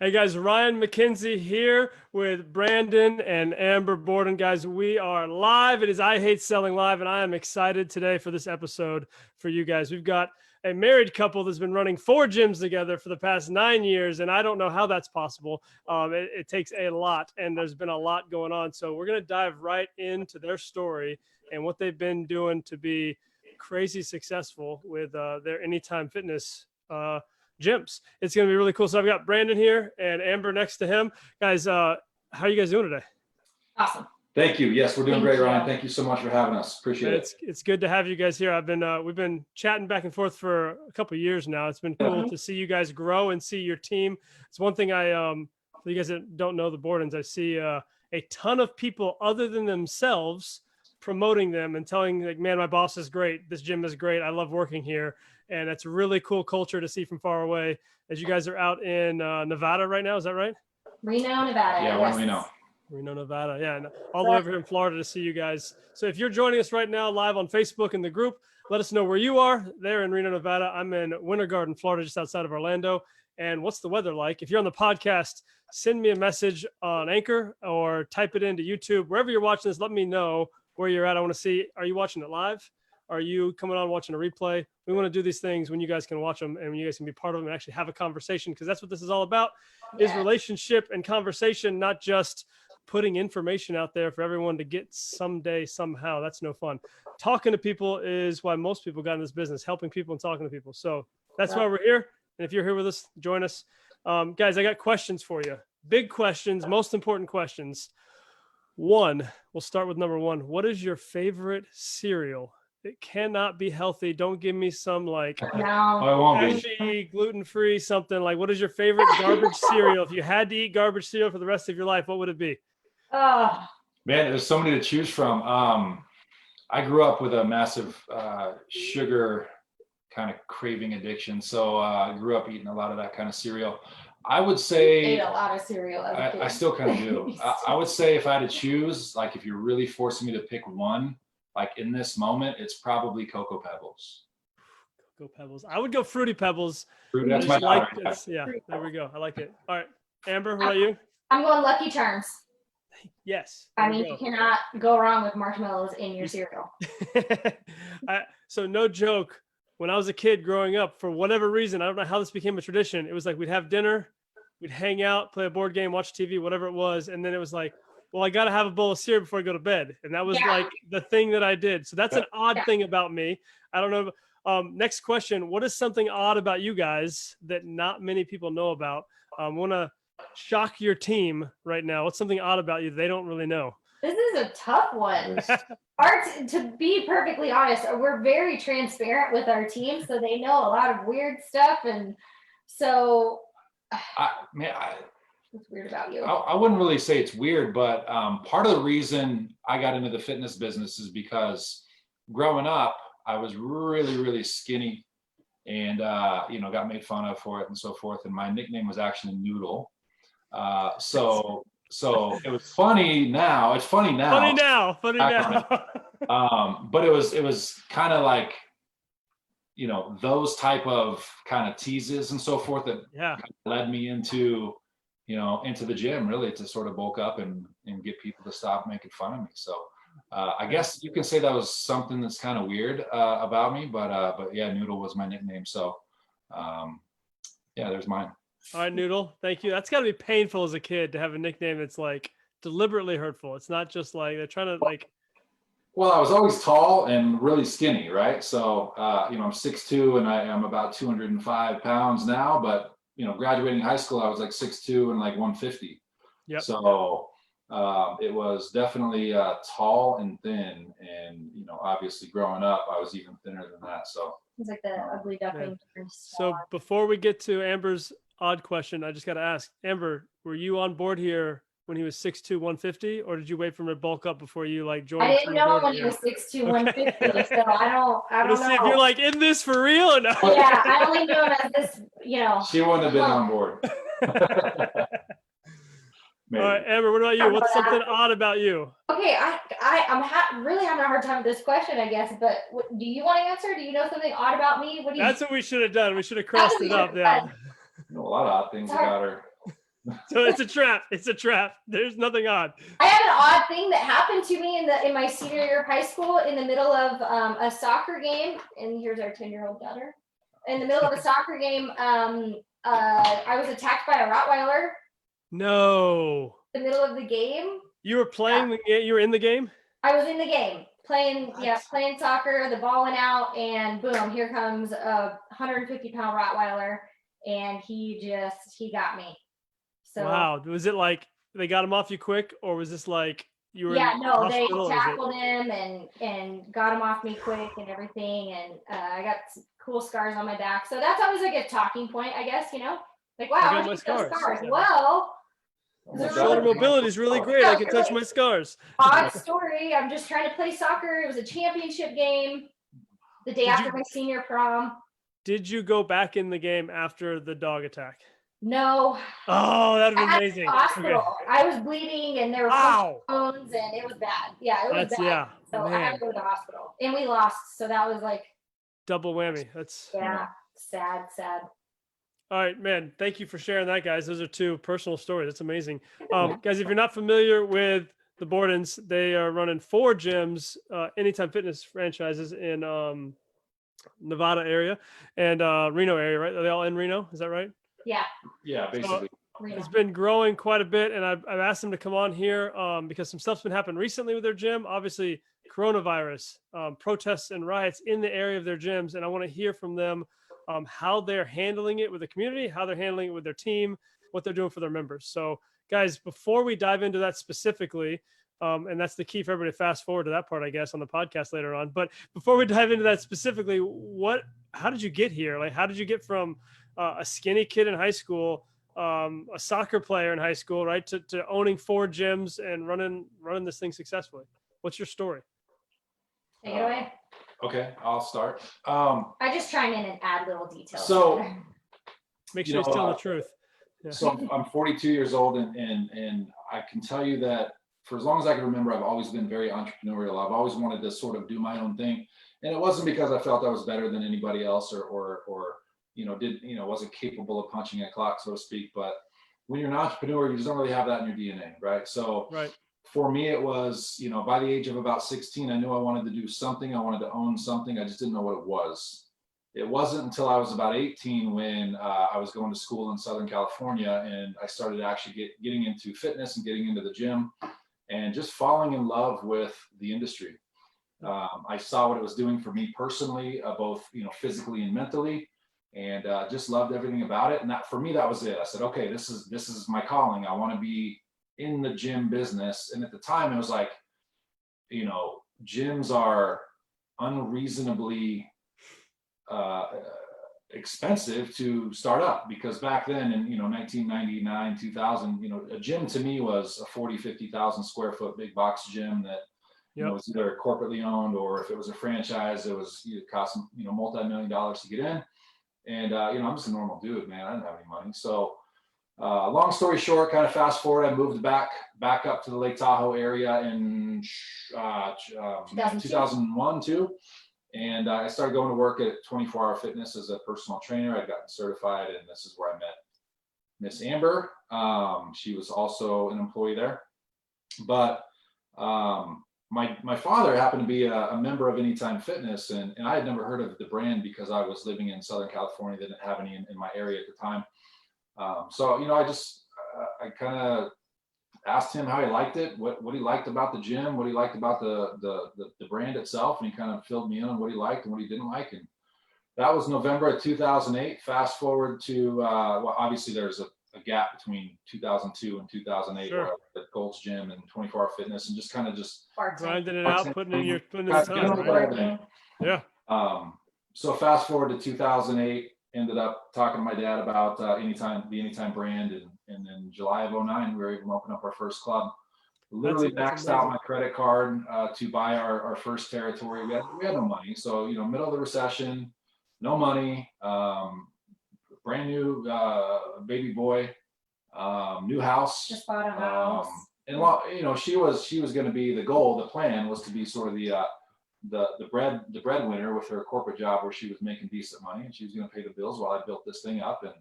Hey guys, Ryan McKenzie here with Brandon and Amber Borden. Guys, we are live. It is I Hate Selling Live, and I am excited today for this episode for you guys. We've got a married couple that's been running 4 gyms together for the past 9 years, and I don't know how that's possible. It takes a lot, and there's been a lot going on. So we're going to dive right into their story and what they've been doing to be crazy successful with their Anytime Fitness gyms. It's going to be really cool. So I've got Brandon here and Amber next to him. Guys, how are you guys doing today? Awesome. Thank you. Yes, we're doing great, Ryan. Thank you so much for having us. Appreciate it. It's good to have you guys here. We've been chatting back and forth for a couple of years now. It's been cool to see you guys grow and see your team. It's one thing for you guys that don't know the Bordens, I see a ton of people other than themselves promoting them and telling like, man, my boss is great. This gym is great. I love working here. And it's a really cool culture to see from far away as you guys are out in Nevada right now. Is that right? Reno, Nevada. Yeah, yes. Reno, Nevada. Yeah, and all the way over here in Florida to see you guys. So if you're joining us right now live on Facebook in the group, let us know where you are. There in Reno, Nevada. I'm in Winter Garden, Florida, just outside of Orlando. And what's the weather like? If you're on the podcast, send me a message on Anchor or type it into YouTube. Wherever you're watching this, let me know where you're at. I want to see, are you watching it live? Are you coming on watching a replay? We want to do these things when you guys can watch them and when you guys can be part of them and actually have a conversation, because that's what this is all about, is relationship and conversation, not just putting information out there for everyone to get someday, somehow. That's no fun. Talking to people is why most people got in this business, helping people and talking to people. So that's why we're here. And if you're here with us, join us. Guys, I got questions for you. Big questions, most important questions. One, we'll start with number one. What is your favorite cereal? It cannot be healthy. Don't give me some like cashy, gluten-free something. Like, what is your favorite garbage cereal? If you had to eat garbage cereal for the rest of your life, what would it be? Man, there's so many to choose from. I grew up with a massive sugar kind of craving addiction. So I grew up eating a lot of that kind of cereal. I would say ate a lot of cereal as a kid. I still kind of do. I would say if I had to choose, like if you're really forcing me to pick one, like in this moment, it's probably Cocoa Pebbles. Cocoa Pebbles. I would go Fruity Pebbles. Fruity, that's my daughter. Yeah, there we go. I like it. All right, Amber, what about you? I'm going Lucky Charms. Yes. I mean, you cannot go wrong with marshmallows in your cereal. So no joke, when I was a kid growing up, for whatever reason, I don't know how this became a tradition. It was like we'd have dinner, we'd hang out, play a board game, watch TV, whatever it was. And then it was like, well, I got to have a bowl of cereal before I go to bed. And that was like the thing that I did. So that's an odd thing about me. I don't know. Next question. What is something odd about you guys that not many people know about? I want to shock your team right now. What's something odd about you they don't really know? This is a tough one. To be perfectly honest, we're very transparent with our team. So they know a lot of weird stuff. And so what's weird about you? I wouldn't really say it's weird, but part of the reason I got into the fitness business is because growing up, I was really, really skinny and, got made fun of for it and so forth. And my nickname was actually Noodle. So it was funny now. It's funny now. Funny now. But it was kind of like, those type of kind of teases and so forth that kind of led me into the gym, really, to sort of bulk up and get people to stop making fun of me. So I guess you can say that was something that's kind of weird about me, but yeah, Noodle was my nickname. So there's mine. All right, Noodle. Thank you. That's got to be painful as a kid to have a nickname that's like deliberately hurtful. It's not just like they're trying to like. Well, I was always tall and really skinny, right? So, I'm 6'2" and I am about 205 pounds now, but graduating high school, I was like 6'2" and like 150. Yep. So it was definitely tall and thin. And, obviously growing up, I was even thinner than that. So it's like the ugly duckling. So before we get to Amber's odd question, I just got to ask, Amber, were you on board here when he was 6'2", 150, or did you wait for him to bulk up before you like joined? I didn't know when he was 6'2", 150, so I don't know. See if you're like in this for real or no. Yeah, I only knew him as this, She wouldn't have been on board. All right, Amber, what about you? What's something odd about you? Okay, I'm really having a hard time with this question, I guess, but do you want to answer? Do you know something odd about me? That's what we should have done. We should have crossed it up. Yeah. I know a lot of odd things about her. So it's a trap. It's a trap. There's nothing odd. I had an odd thing that happened to me in my senior year of high school in the middle of a soccer game. And here's our 10-year-old daughter. In the middle of a soccer game, I was attacked by a Rottweiler. No. In the middle of the game. You were playing the game. You were in the game. I was in the game playing soccer. The ball went out, and boom, here comes a 150-pound Rottweiler, and he got me. So wow, was it like they got him off you quick, or was this like you were? Yeah, in no, they hospital, tackled him and got him off me quick and everything, and I got cool scars on my back. So that's always like a talking point, I guess. Like, wow, I got how'd my you get those scars. scars? Yeah. Well. Shoulder mobility is really great. I can touch my scars. Odd story. I'm just trying to play soccer. It was a championship game the day after my senior prom. Did you go back in the game after the dog attack? No. Oh, that'd be amazing. Hospital. Okay. I was bleeding, and there were bones, and it was bad. Yeah, it was bad. Yeah, so I had to go to the hospital, and we lost. So that was like double whammy. That's sad. All right, man. Thank you for sharing that, guys. Those are two personal stories. That's amazing. Guys, if you're not familiar with the Bordens, they are running 4 gyms, Anytime Fitness franchises in Nevada area and Reno area, right? Are they all in Reno? Is that right? Yeah. Yeah, basically. So it's been growing quite a bit, and I've asked them to come on here because some stuff's been happening recently with their gym. Obviously, coronavirus, protests and riots in the area of their gyms, and I want to hear from them how they're handling it with the community, how they're handling it with their team, what they're doing for their members. So guys, before we dive into that specifically, and that's the key for everybody to fast forward to that part, I guess, on the podcast later on. But before we dive into that specifically, how did you get here? Like, how did you get from a skinny kid in high school, a soccer player in high school, right, to owning 4 gyms and running this thing successfully? What's your story? Take it away. Okay, I'll start. I just chime in and add little details. So make sure you're telling the truth. Yeah. So I'm 42 years old, and I can tell you that for as long as I can remember, I've always been very entrepreneurial. I've always wanted to sort of do my own thing, and it wasn't because I felt I was better than anybody else or wasn't capable of punching a clock, so to speak. But when you're an entrepreneur, you just don't really have that in your DNA, right? So for me, it was, by the age of about 16, I knew I wanted to do something. I wanted to own something. I just didn't know what it was. It wasn't until I was about 18 when I was going to school in Southern California, and I started actually getting into fitness and getting into the gym and just falling in love with the industry. I saw what it was doing for me personally, both physically and mentally, and just loved everything about it. And that, for me, that was it. I said, okay, this is my calling. I want to be in the gym business. And at the time, it was like, gyms are unreasonably expensive to start up, because back then in 1999, 2000, a gym to me was a 40,000-50,000 square foot big box gym that was either corporately owned, or if it was a franchise, it cost multi-million dollars to get in. And I'm just a normal dude, man. I didn't have any money. So long story short, kind of fast forward, I moved back up to the Lake Tahoe area in 2001 too. And I started going to work at 24 Hour Fitness as a personal trainer. I'd gotten certified, and this is where I met Miss Amber. She was also an employee there. But my father happened to be a member of Anytime Fitness, and I had never heard of the brand because I was living in Southern California. They didn't have any in my area at the time. So I kind of asked him how he liked it, what he liked about the gym, what he liked about the brand itself, and he kind of filled me in on what he liked and what he didn't like. And that was November of 2008. Fast forward to obviously there's a gap between 2002 and 2008 where I was at Gold's Gym and 24 Hour Fitness, and just grinding it out, putting in the time. Right? Yeah. So fast forward to 2008. Ended up talking to my dad about the Anytime brand, and in July of 2009, we were able to open up our first club. Literally maxed out my credit card to buy our first territory. We had no money, so middle of the recession, no money, brand new baby boy, new house. Just bought a house. And she was going to be the goal. The plan was to be sort of the breadwinner with her corporate job, where she was making decent money, and she was going to pay the bills while I built this thing up. And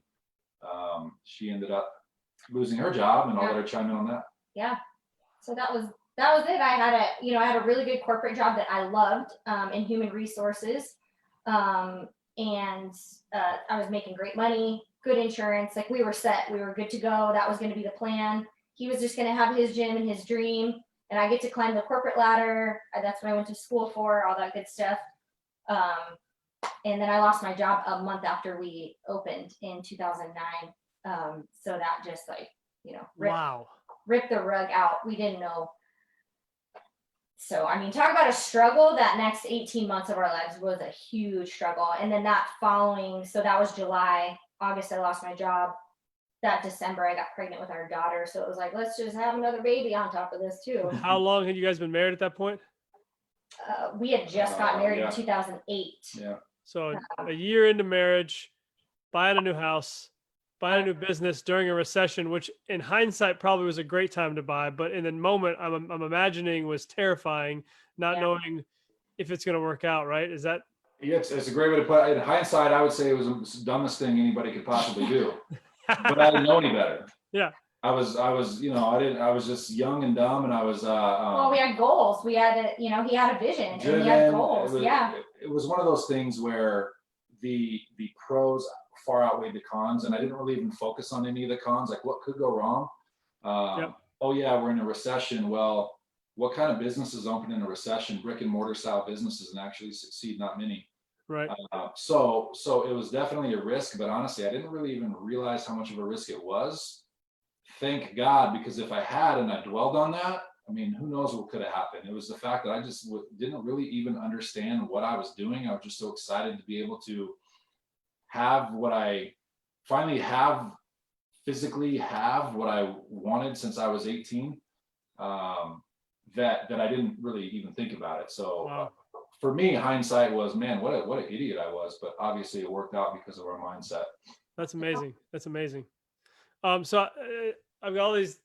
she ended up losing her job, and I'll let her chime in on that. Yeah. So that was it. I had a really good corporate job that I loved in human resources. And I was making great money, good insurance. Like, we were set, we were good to go. That was going to be the plan. He was just going to have his gym and his dream, and I get to climb the corporate ladder. That's what I went to school for, all that good stuff. And then I lost my job a month after we opened in 2009. So that just, like, ripped the rug out. We didn't know. So, I mean, talk about a struggle. That next 18 months of our lives was a huge struggle. And then that was July. August, I lost my job. That December, I got pregnant with our daughter. So it was like, let's just have another baby on top of this too. How long had you guys been married at that point? We had just got married in 2008. Yeah. So a year into marriage, buying a new house, buying a new business during a recession, which in hindsight probably was a great time to buy, but in the moment I'm imagining was terrifying, not knowing if it's going to work out, right? Is that? Yeah, it's a great way to put it. In hindsight, I would say it was the dumbest thing anybody could possibly do. But I didn't know any better. Yeah. I was, I was just young and dumb, and I was, well, we had goals. We had he had a vision, driven, and he had goals. It was one of those things where the pros far outweighed the cons, and I didn't really even focus on any of the cons, like what could go wrong. Oh yeah, we're in a recession. Well, what kind of businesses open in a recession? Brick and mortar style businesses, and actually succeed? Not many. Right. So it was definitely a risk, but honestly, I didn't really even realize how much of a risk it was. Thank God, because if I had and I dwelled on that, I mean, who knows what could have happened. It was the fact that I just didn't really even understand what I was doing. I was just so excited to be able to have what I finally physically have what I wanted since I was 18, that I didn't really even think about it. So for me, hindsight was, man, what an idiot I was. But obviously it worked out because of our mindset. That's amazing. That's amazing. So I've got all these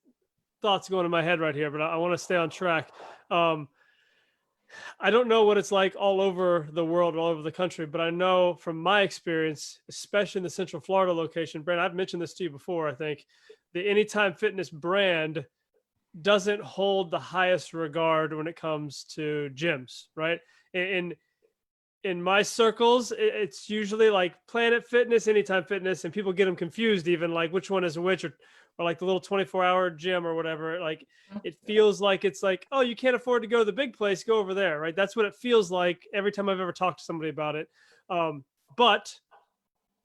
thoughts going in my head right here, but I want to stay on track. I don't know what it's like all over the world, all over the country, but I know from my experience, especially in the Central Florida location, Brandon, I've mentioned this to you before, I think the Anytime Fitness brand doesn't hold the highest regard when it comes to gyms, right? In my circles, it's usually like Planet Fitness, Anytime Fitness, and people get them confused, even like which one is which, or like the little 24-hour gym or whatever. Like, it feels like it's like, oh, you can't afford to go to the big place, go over there, right? That's what it feels like every time I've ever talked to somebody about it. But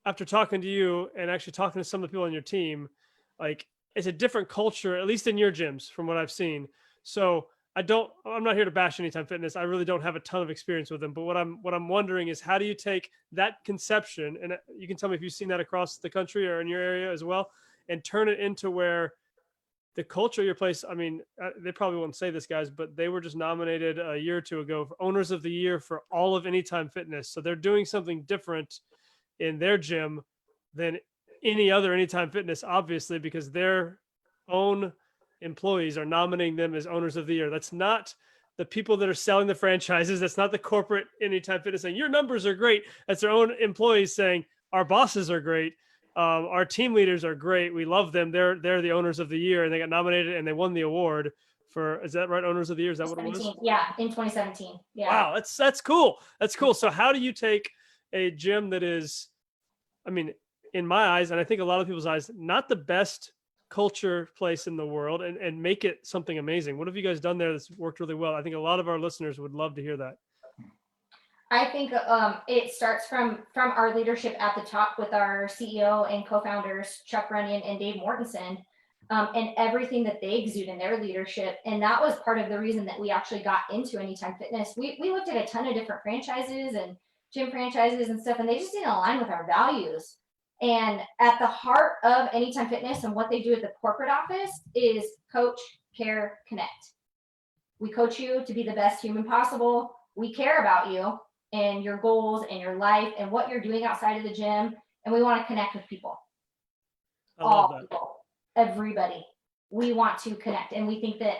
after talking to you and actually talking to some of the people on your team, like, it's a different culture, at least in your gyms, from what I've seen. So I'm not here to bash Anytime Fitness. I really don't have a ton of experience with them, but what I'm wondering is, how do you take that conception, and you can tell me if you've seen that across the country or in your area as well, and turn it into where the culture of your place, I mean, they probably won't say this, guys, but they were just nominated a year or two ago for Owners of the Year for all of Anytime Fitness. So they're doing something different in their gym than any other Anytime Fitness, obviously, because their own employees are nominating them as Owners of the Year. That's not the people that are selling the franchises. That's not the corporate Anytime Fitness saying your numbers are great. That's their own employees saying our bosses are great. Our team leaders are great. We love them. They're the Owners of the Year, and they got nominated and they won the award for, is that right? Owners of the Year. Is that what it was? Yeah. In 2017. Yeah. Wow. That's cool. That's cool. So how do you take a gym that is, I mean, in my eyes, and I think a lot of people's eyes, not the best culture place in the world, and make it something amazing? What have you guys done there that's worked really well? I think a lot of our listeners would love to hear that. I think it starts from our leadership at the top with our CEO and co-founders, Chuck Runyon and Dave Mortensen, and everything that they exude in their leadership. And that was part of the reason that we actually got into Anytime Fitness. We looked at a ton of different franchises and gym franchises and stuff, and they just didn't align with our values. And at the heart of Anytime Fitness and what they do at the corporate office is coach, care, connect. We coach you to be the best human possible. We care about you and your goals and your life and what you're doing outside of the gym. And we want to connect with people. All people, everybody. We want to connect. And we think that,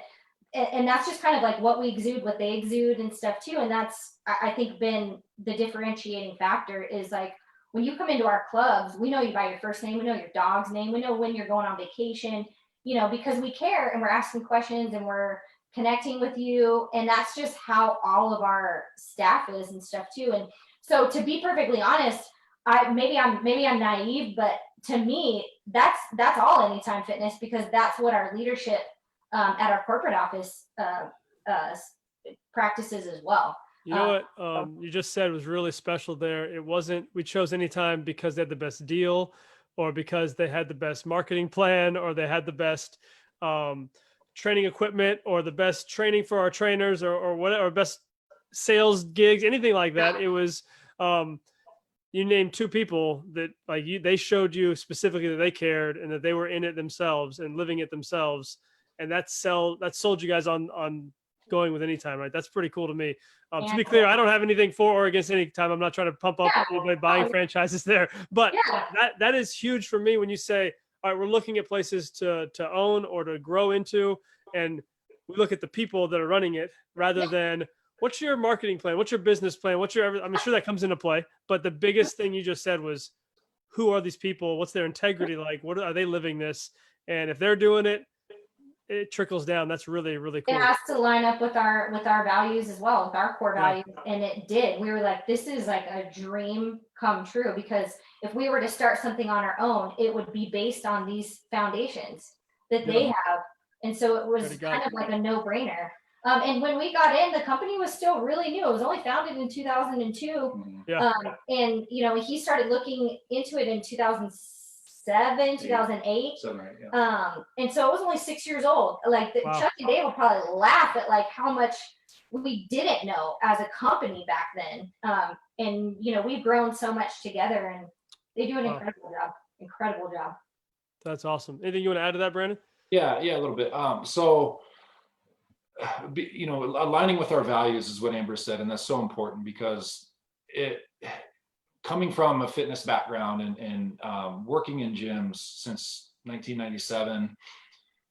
and that's just kind of like what we exude, what they exude and stuff too. And that's, I think, been the differentiating factor, is like, when you come into our clubs, we know you by your first name, we know your dog's name, we know when you're going on vacation, you know, because we care and we're asking questions and we're connecting with you. And that's just how all of our staff is and stuff too. And so to be perfectly honest, maybe I'm naive, but to me, that's all Anytime Fitness, because that's what our leadership at our corporate office practices as well. You know what you just said was really special there. It wasn't, we chose Anytime because they had the best deal, or because they had the best marketing plan, or they had the best training equipment, or the best training for our trainers, or whatever, best sales gigs, anything like that. It was, you named two people that like they showed you specifically that they cared and that they were in it themselves and living it themselves. And that sold you guys on going with Anytime, right? That's pretty cool to me. To be clear, I don't have anything for or against Anytime. I'm not trying to pump up anybody buying franchises there, but that is huge for me when you say, all right, we're looking at places to own or to grow into, and we look at the people that are running it rather than what's your marketing plan, what's your business plan, I'm sure that comes into play, but the biggest thing you just said was, who are these people? What's their integrity like? What are they living this? And if they're doing it, it trickles down. That's really, really cool. It has to line up with our values as well, with our core values. And it did. We were like, this is like a dream come true, because if we were to start something on our own, it would be based on these foundations that they have. And so it was kind of like a no-brainer. And when we got in, the company was still really new. It was only founded in 2002. And, you know, he started looking into it in 2007, 2008. And so it was only 6 years old. Like Chuck and Dave will probably laugh at like how much we didn't know as a company back then. And, you know, we've grown so much together, and they do an incredible job. That's awesome. Anything you want to add to that, Brandon? Yeah, a little bit. So, you know, aligning with our values is what Amber said, and that's so important, because coming from a fitness background and working in gyms since 1997,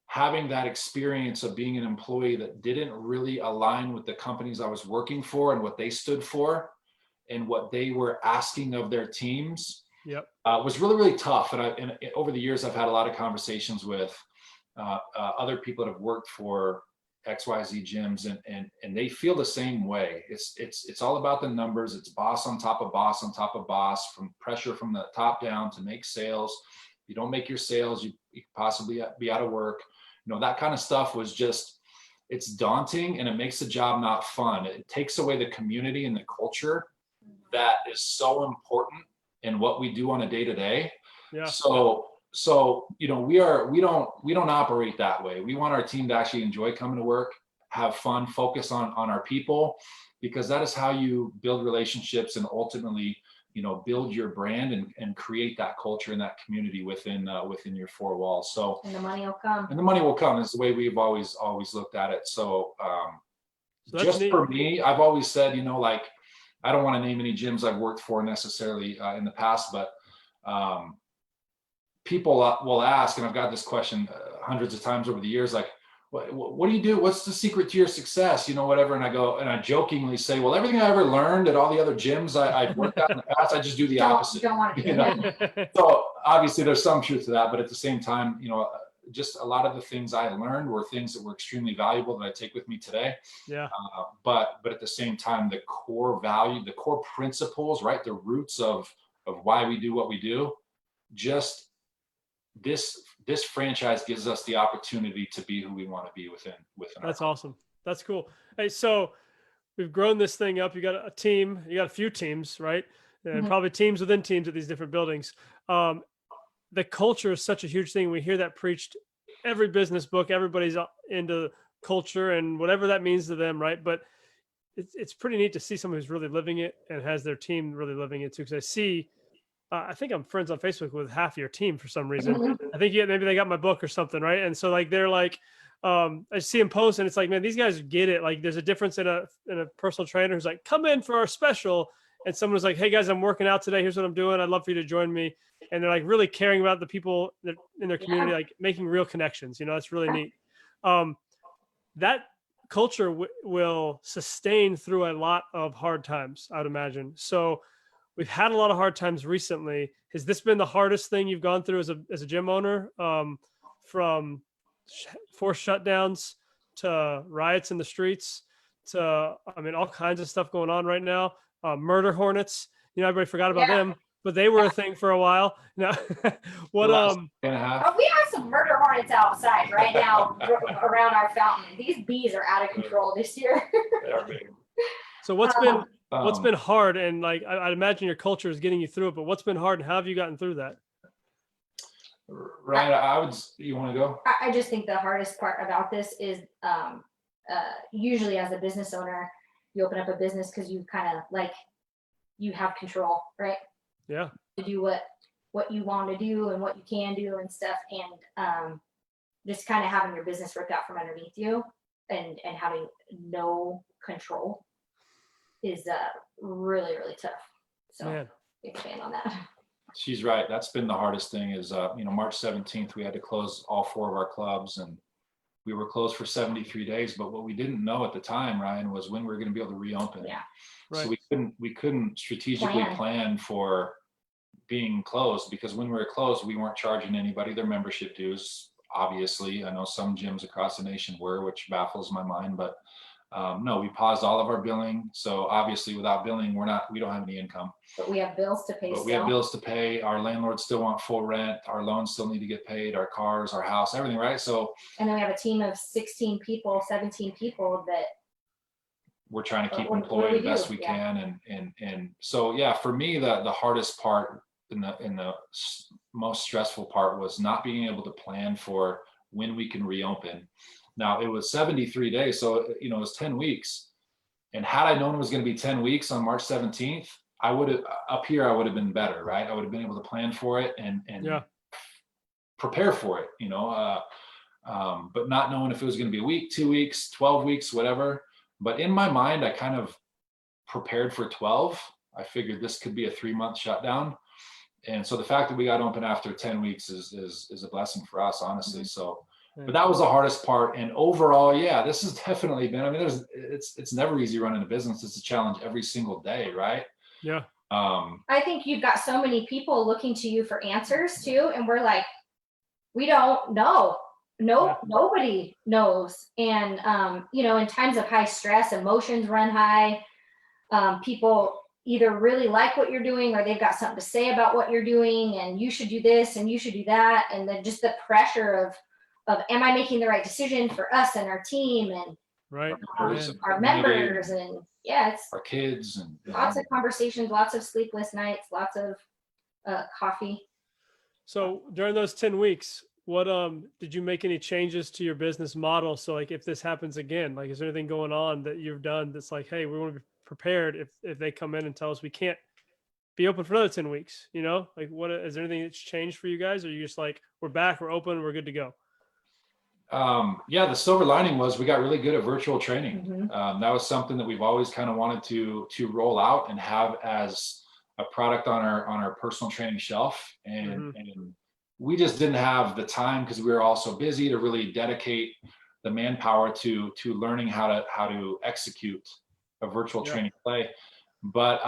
having that experience of being an employee that didn't really align with the companies I was working for and what they stood for and what they were asking of their teams, was really, really tough. And over the years, I've had a lot of conversations with other people that have worked for XYZ gyms, and they feel the same way. It's all about the numbers. It's boss on top of boss on top of boss, from pressure from the top down to make sales. If you don't make your sales, you could possibly be out of work. You know, that kind of stuff was just, it's daunting, and it makes the job not fun. It takes away the community and the culture that is so important in what we do on a day-to-day. So, you know, we don't operate that way. We want our team to actually enjoy coming to work, have fun, focus on our people, because that is how you build relationships and ultimately, you know, build your brand and create that culture and that community within your four walls. So, and the money will come. And the money will come is the way we've always looked at it. So just for me, I've always said, you know, like, I don't want to name any gyms I've worked for necessarily in the past, but people will ask, and I've got this question hundreds of times over the years, like, what do you do? What's the secret to your success? You know, whatever. And I jokingly say, well, everything I ever learned at all the other gyms I've worked at in the past, I just do the opposite. Don't want to, you know? So obviously there's some truth to that, but at the same time, you know, just a lot of the things I learned were things that were extremely valuable that I take with me today. But at the same time, the core value, the core principles, right? The roots of why we do what we do, just this franchise gives us the opportunity to be who we want to be within. That's awesome. That's cool. Hey, so we've grown this thing up. You got a team, you got a few teams, right? And probably teams within teams at these different buildings. The culture is such a huge thing. We hear that preached every business book. Everybody's into culture and whatever that means to them, right? But it's pretty neat to see someone who's really living it and has their team really living it too. Because I see, I think I'm friends on Facebook with half your team for some reason. I think maybe they got my book or something, right? And so like they're like, I see them post, and it's like, man, these guys get it. Like there's a difference in a personal trainer who's like, come in for our special, and someone was like, hey guys, I'm working out today. Here's what I'm doing. I'd love for you to join me. And they're like really caring about the people in their community, like making real connections. You know, that's really neat. That culture will sustain through a lot of hard times, I would imagine. So we've had a lot of hard times recently. Has this been the hardest thing you've gone through as a gym owner, from forced shutdowns to riots in the streets to, I mean, all kinds of stuff going on right now? Murder hornets, everybody forgot about Yeah. them, but they were a thing for a while. Now, what, The last and a half. Oh, we have some murder hornets outside right now around our fountain. These bees are out of control this year. They are big. so what's Um, been hard? And like, I'd imagine your culture is getting you through it, but what's been hard and how have you gotten through that? Right. You want to go? I just think the hardest part about this is usually as a business owner, you open up a business because you kind of like, you have control, right? Yeah. To do what you want to do and what you can do and stuff. And just kind of having your business ripped out from underneath you and having no control is really, really tough. So Man. expand on that. She's right. That's been the hardest thing is, March 17th, we had to close all 4 of our clubs and we were closed for 73 days. But what we didn't know at the time, Ryan, was when we were going to be able to reopen. Yeah. So Right. we couldn't strategically plan for being closed because when we were closed, we weren't charging anybody their membership dues. Obviously, I know some gyms across the nation were, which baffles my mind, but no, we paused all of our billing. So obviously without billing, we don't have any income. But we have bills to pay But still. we have bills to pay. Our landlords still want full rent. Our loans still need to get paid. Our cars, our house, everything, right? So and then we have a team of 16 people, 17 people that we're trying to keep What do employing we the best do? we Yeah. can. And so, yeah, for me, the hardest part and the most stressful part was not being able to plan for when we can reopen. Now it was 73 days. So, it was 10 weeks. And had I known it was going to be 10 weeks on March 17th, I would have been better, right? I would have been able to plan for it and Yeah. prepare for it, but not knowing if it was going to be a week, 2 weeks, 12 weeks, whatever. But in my mind, I kind of prepared for 12. I figured this could be a 3-month shutdown. And so the fact that we got open after 10 weeks is a blessing for us, honestly. Mm-hmm. So, Yeah. but that was the hardest part. And overall, yeah, this has definitely been, I mean, it's never easy running a business. It's a challenge every single day, right? Yeah. I think you've got so many people looking to you for answers too. And we're like, we don't know. Yeah. Nobody knows. And, in times of high stress, emotions run high. People either really like what you're doing or they've got something to say about what you're doing and you should do this and you should do that. And then just the pressure of am I making the right decision for us and our team and Right. our members and it's our kids and lots of conversations, lots of sleepless nights, lots of coffee. So during those 10 weeks, what did you make any changes to your business model? So like if this happens again, like is there anything going on that you've done that's like, hey, we want to be prepared if they come in and tell us we can't be open for another 10 weeks, like what is there anything that's changed for you guys? Or are you just like, we're back, we're open, we're good to go? The silver lining was we got really good at virtual training. Mm-hmm. That was something that we've always kind of wanted to roll out and have as a product on our personal training shelf. And we just didn't have the time because we were all so busy to really dedicate the manpower to learning how to execute a virtual training play. But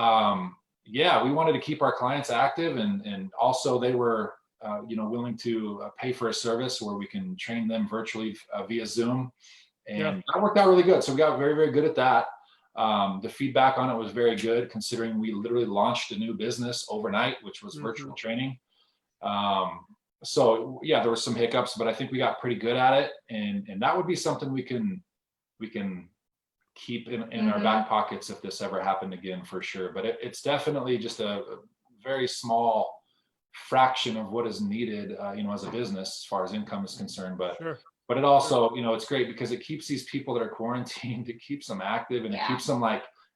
we wanted to keep our clients active and also they were willing to pay for a service where we can train them virtually via Zoom. And that worked out really good. So we got very, very good at that. The feedback on it was very good considering we literally launched a new business overnight, which was virtual training. So there were some hiccups, but I think we got pretty good at it. And that would be something we can keep in our back pockets if this ever happened again, for sure. But it's definitely just a very small fraction of what is needed, as a business as far as income is concerned. But but it also, it's great because it keeps these people that are quarantined, it keeps them active and it keeps them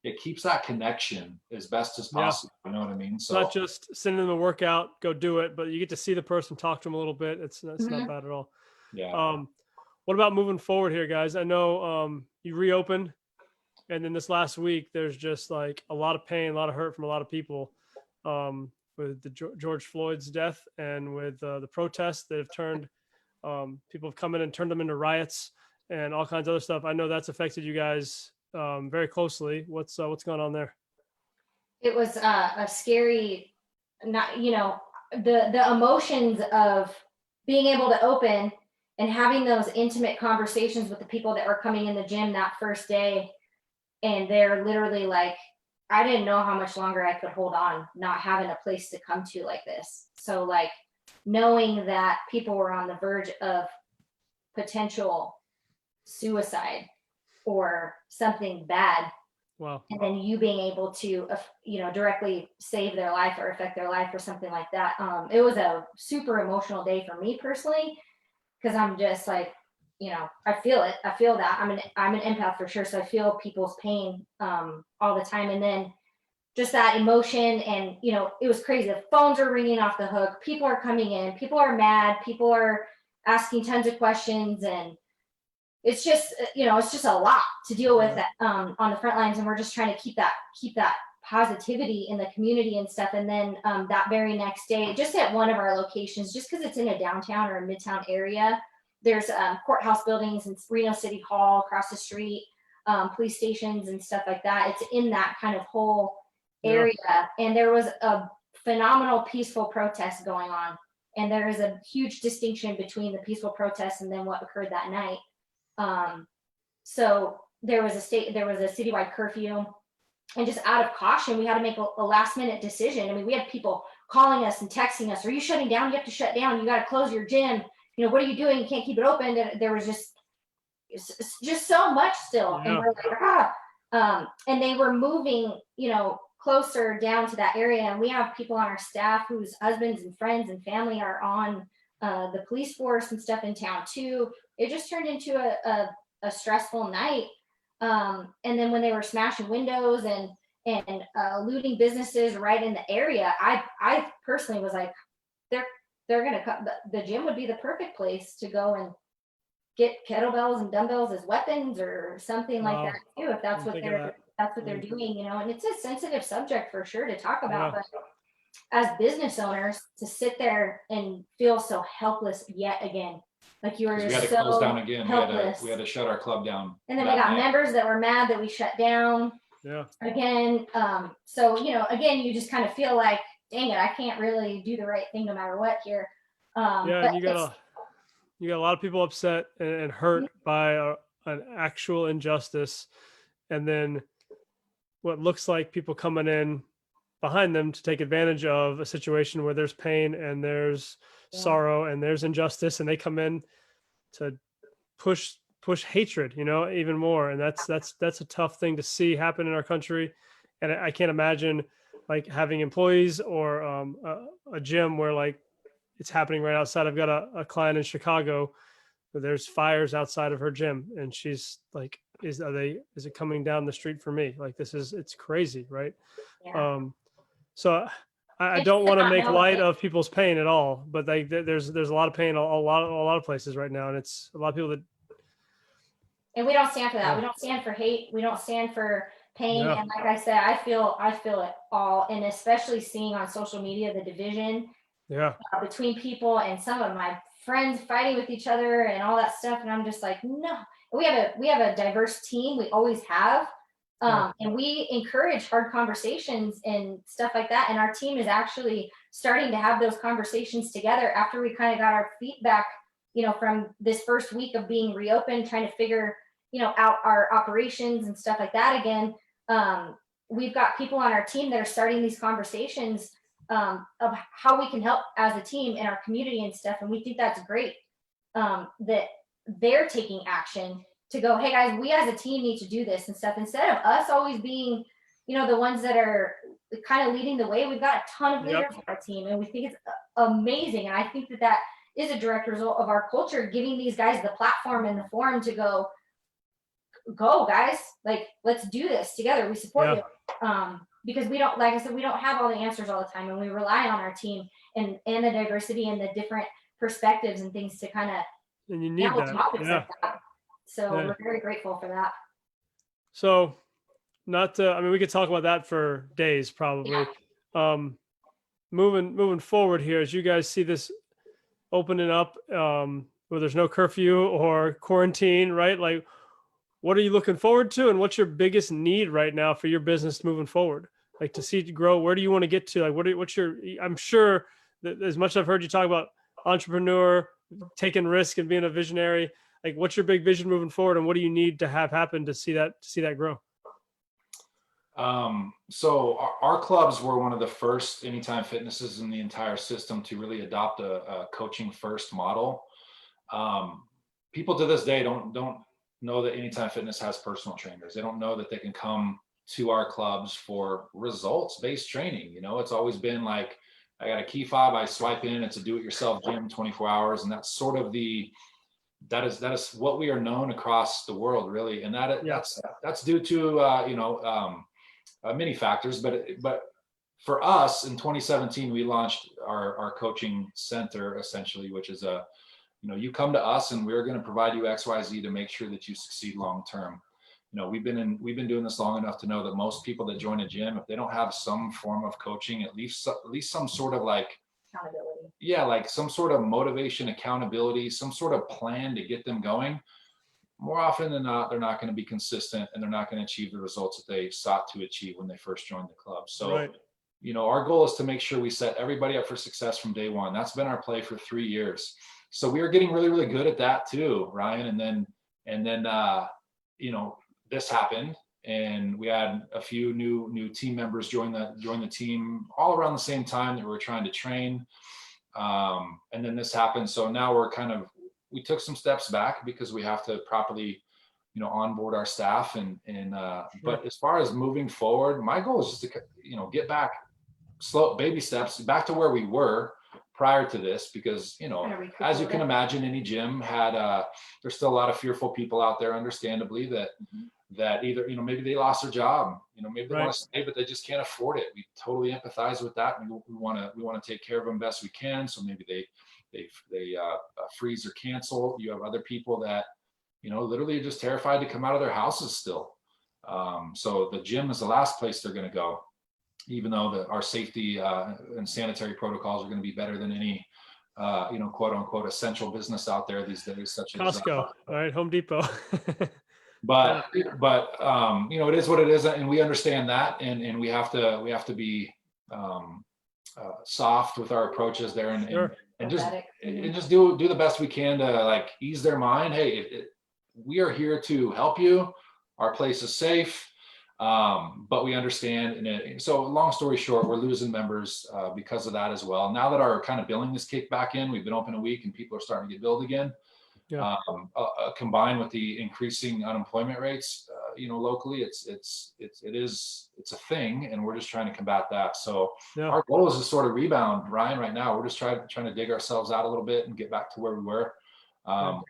it keeps that connection as best as possible. You know what I mean? So not just sending them a workout, go do it, but you get to see the person, talk to them a little bit. It's not bad at all. Yeah. What about moving forward here, guys? I know you reopened, and then this last week, there's just like a lot of pain, a lot of hurt from a lot of people with the George Floyd's death and with the protests that have turned, people have come in and turned them into riots and all kinds of other stuff. I know that's affected you guys very closely. What's going on there? It was a scary, not, the emotions of being able to open and having those intimate conversations with the people that were coming in the gym that first day. And they're literally like, I didn't know how much longer I could hold on, not having a place to come to like this. So like knowing that people were on the verge of potential suicide or something bad, Wow. and then you being able to directly save their life or affect their life or something like that. It was a super emotional day for me personally, because I'm just like, I feel it. I feel that I'm an empath for sure, so I feel people's pain all the time. And then just that emotion, and it was crazy. The phones are ringing off the hook, people are coming in, people are mad, people are asking tons of questions, and it's just it's just a lot to deal with on the front lines. And we're just trying to keep that positivity in the community and stuff. And then that very next day, just at one of our locations, just because it's in a downtown or a midtown area, there's courthouse buildings and Reno City Hall across the street, police stations and stuff like that. It's in that kind of whole area. And there was a phenomenal peaceful protest going on, and there is a huge distinction between the peaceful protest and then what occurred that night. So there was a citywide curfew, and just out of caution, we had to make a last minute decision. I mean, we had people calling us and texting us, are you shutting down? You have to shut down. You got to close your gym. What are you doing? You can't keep it open. And there was just so much still. Yeah. And we're like, and they were moving, closer down to that area. And we have people on our staff whose husbands and friends and family are on the police force and stuff in town too. It just turned into a stressful night. And then when they were smashing windows and looting businesses right in the area, I personally was like, they're gonna come. The gym would be the perfect place to go and get kettlebells and dumbbells as weapons or something like that too, if that's what they're doing, and it's a sensitive subject for sure to talk about. But as business owners, to sit there and feel so helpless yet again, like you were We had to so close down again. helpless. We had to shut our club down. And then we got members that were mad that we shut down again. So again, you just kind of feel like, dang it, I can't really do the right thing no matter what here. And you got a lot of people upset and hurt by an actual injustice, and then what looks like people coming in behind them to take advantage of a situation where there's pain and there's sorrow and there's injustice, and they come in to push hatred, even more. And that's a tough thing to see happen in our country. And I can't imagine like having employees or a gym where like it's happening right outside. I've got a client in Chicago where there's fires outside of her gym, and she's like, is it coming down the street for me? Like it's crazy, right? Yeah. So I don't want to make light of people's pain at all, but there's a lot of pain a lot of places right now, and it's a lot of people that. And we don't stand for that. We don't stand for hate. We don't stand for pain. And like I said, I feel it all, and especially seeing on social media the division between people, and some of my friends fighting with each other and all that stuff. And I'm just like, no. We have a diverse team. We always have. And we encourage hard conversations and stuff like that. And our team is actually starting to have those conversations together after we kind of got our feedback, from this first week of being reopened, trying to figure, out our operations and stuff like that again. We've got people on our team that are starting these conversations of how we can help as a team in our community and stuff. And we think that's great, that they're taking action to go, hey guys, we as a team need to do this and stuff, instead of us always being, the ones that are kind of leading the way. We've got a ton of leaders on our team, and we think it's amazing. And I think that is a direct result of our culture, giving these guys the platform and the forum to go guys, like, let's do this together. We support you. Because we don't, like I said, we don't have all the answers all the time, and we rely on our team and the diversity and the different perspectives and things to kind of, and you need that. Like that. So we're very grateful for that. So we could talk about that for days probably. Moving forward here, as you guys see this opening up, where there's no curfew or quarantine, right? Like, what are you looking forward to, and what's your biggest need right now for your business moving forward? like to see it grow? Where do you want to get to? Like, what's your, I'm sure that as much as I've heard you talk about entrepreneur, taking risk and being a visionary, like what's your big vision moving forward, and what do you need to have happen to see that grow? So our clubs were one of the first Anytime Fitnesses in the entire system to really adopt a coaching first model. People to this day don't know that Anytime Fitness has personal trainers. They don't know that they can come to our clubs for results based training. You know, it's always been like, I got a key fob, I swipe in, it's a do-it-yourself gym, 24 hours. And that's sort of that is what we are known across the world, really. And that's due to, many factors, but for us in 2017, we launched our coaching center essentially, which is you come to us and we're going to provide you XYZ to make sure that you succeed long-term. You know, we've been doing this long enough to know that most people that join a gym, if they don't have some form of coaching, at least some sort of like Accountability. Yeah, like some sort of motivation, accountability, some sort of plan to get them going, more often than not, they're not going to be consistent and they're not going to achieve the results that they sought to achieve when they first joined the club. So, Right. Our goal is to make sure we set everybody up for success from day one. That's been our play for 3 years. So we are getting really, really good at that too, Ryan. And then, this happened, and we had a few new team members join the team all around the same time that we were trying to train. And then this happened. So now we took some steps back because we have to properly, onboard our staff but as far as moving forward, my goal is just to, get back slow baby steps back to where we were prior to this, because, as you can imagine, any gym there's still a lot of fearful people out there, understandably, that either, maybe they lost their job, maybe they want to stay, but they just can't afford it. We totally empathize with that. We want to take care of them best we can. So maybe they freeze or cancel. You have other people that, literally are just terrified to come out of their houses still. So the gym is the last place they're going to go, even though our safety and sanitary protocols are going to be better than any, quote unquote, essential business out there these days, such as Costco, all right, Home Depot. But it is what it is, and we understand that, and we have to be soft with our approaches there, and just do the best we can to like ease their mind. Hey, we are here to help you. Our place is safe, but we understand. And so, long story short, we're losing members because of that as well. Now that our kind of billing is kicked back in, we've been open a week, and people are starting to get billed again. Yeah. Combined with the increasing unemployment rates, locally, it's a thing, and we're just trying to combat that. So our goal is to sort of rebound, Ryan. Right now, we're just trying to dig ourselves out a little bit and get back to where we were,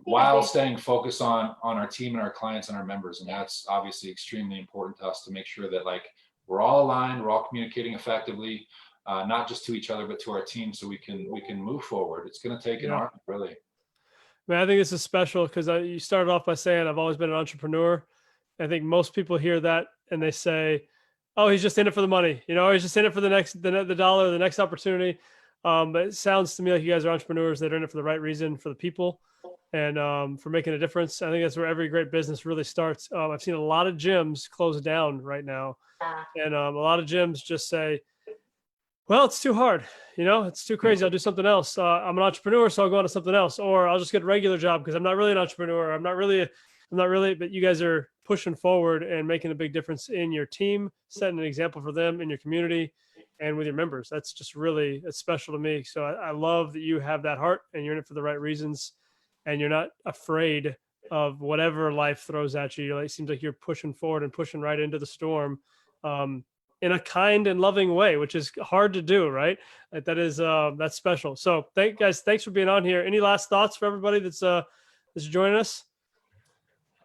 while staying focused on our team and our clients and our members. And that's obviously extremely important to us, to make sure that like we're all aligned, we're all communicating effectively, not just to each other but to our team, so we can move forward. It's going to take an army, really. Man, I think this is special because you started off by saying I've always been an entrepreneur. I think most people hear that and they say, "Oh, he's just in it for the money. He's just in it for the dollar, the next opportunity." But it sounds to me like you guys are entrepreneurs that are in it for the right reason, for the people, and for making a difference. I think that's where every great business really starts. I've seen a lot of gyms close down right now, and a lot of gyms just say, "Well, it's too hard. It's too crazy. I'll do something else. I'm an entrepreneur, so I'll go on to something else, or I'll just get a regular job because I'm not really an entrepreneur. I'm not really, but you guys are pushing forward and making a big difference in your team, setting an example for them in your community and with your members. That's just really, it's special to me. So I love that you have that heart and you're in it for the right reasons, and you're not afraid of whatever life throws at you. It seems like you're pushing forward and pushing right into the storm. In a kind and loving way, which is hard to do, right? That's special. So thanks for being on here. Any last thoughts for everybody that's joining us?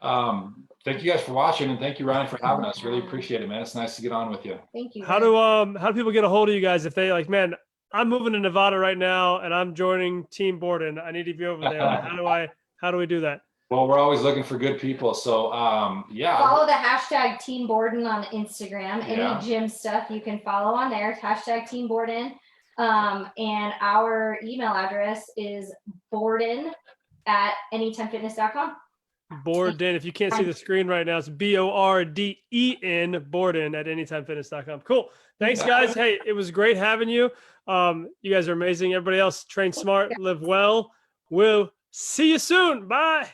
Thank you guys for watching, and thank you, Ryan, for having us. Really appreciate it, man. It's nice to get on with you. Thank you. How do people get a hold of you guys if they like, man, I'm moving to Nevada right now and I'm joining Team Borden. I need to be over there. How do we do that? Well, we're always looking for good people. So, follow the hashtag Team Borden on Instagram. Any gym stuff you can follow on there. Hashtag Team Borden. And our email address is borden@anytimefitness.com. Borden. If you can't see the screen right now, it's Borden, Borden at anytimefitness.com. Cool. Thanks, guys. Hey, it was great having you. You guys are amazing. Everybody else, train smart, live well. We'll see you soon. Bye.